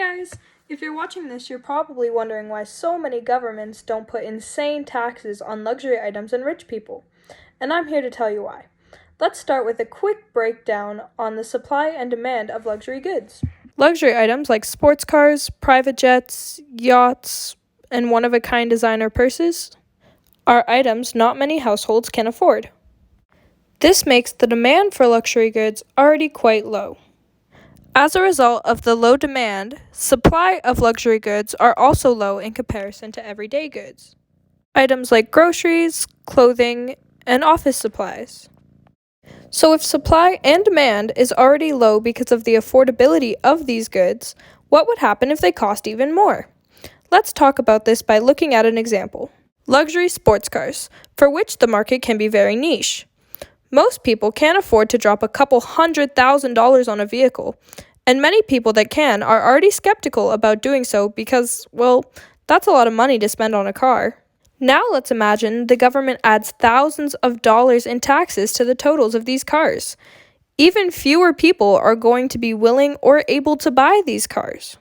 guys! If you're watching this, you're probably wondering why so many governments don't put insane taxes on luxury items and rich people. And I'm here to tell you why. Let's start with a quick breakdown on the supply and demand of luxury goods. Luxury items like sports cars, private jets, yachts, and one-of-a-kind designer purses are items not many households can afford. This makes the demand for luxury goods already quite low. As a result of the low demand, supply of luxury goods are also low in comparison to everyday goods. Items like groceries, clothing, and office supplies. So if supply and demand is already low because of the affordability of these goods, what would happen if they cost even more? Let's talk about this by looking at an example. Luxury sports cars, for which the market can be very niche. Most people can't afford to drop a couple $100,000 on a vehicle, and many people that can are already skeptical about doing so because, well, that's a lot of money to spend on a car. Now let's imagine the government adds thousands of dollars in taxes to the totals of these cars. Even fewer people are going to be willing or able to buy these cars.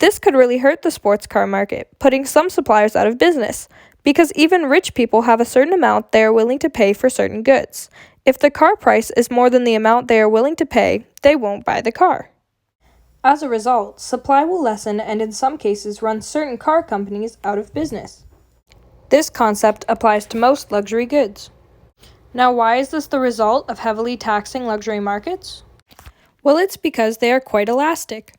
This could really hurt the sports car market, putting some suppliers out of business, because even rich people have a certain amount they are willing to pay for certain goods. If the car price is more than the amount they are willing to pay, they won't buy the car. As a result, supply will lessen and in some cases run certain car companies out of business. This concept applies to most luxury goods. Now, why is this the result of heavily taxing luxury markets? Well, it's because they are quite elastic.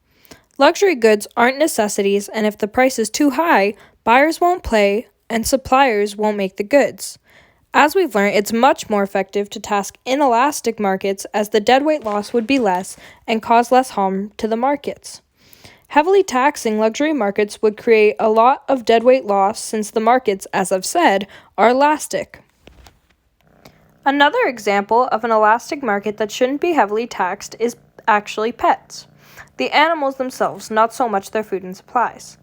Luxury goods aren't necessities, and if the price is too high, buyers won't pay and suppliers won't make the goods. As we've learned, it's much more effective to tax inelastic markets as the deadweight loss would be less and cause less harm to the markets. Heavily taxing luxury markets would create a lot of deadweight loss since the markets, as I've said, are elastic. Another example of an elastic market that shouldn't be heavily taxed is actually pets. The animals themselves, not so much their food and supplies.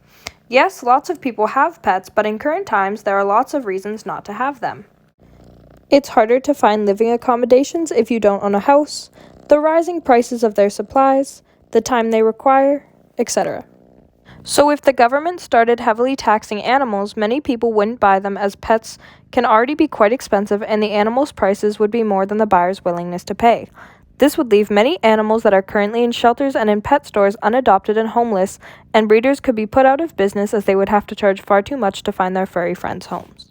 Yes, lots of people have pets, but in current times there are lots of reasons not to have them. It's harder to find living accommodations if you don't own a house, the rising prices of their supplies, the time they require, etc. So if the government started heavily taxing animals, many people wouldn't buy them as pets can already be quite expensive and the animals' prices would be more than the buyer's willingness to pay. This would leave many animals that are currently in shelters and in pet stores unadopted and homeless, and breeders could be put out of business as they would have to charge far too much to find their furry friends' homes.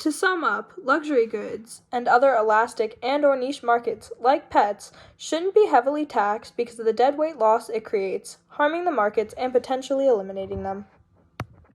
To sum up, luxury goods and other elastic and/or niche markets, like pets, shouldn't be heavily taxed because of the deadweight loss it creates, harming the markets and potentially eliminating them.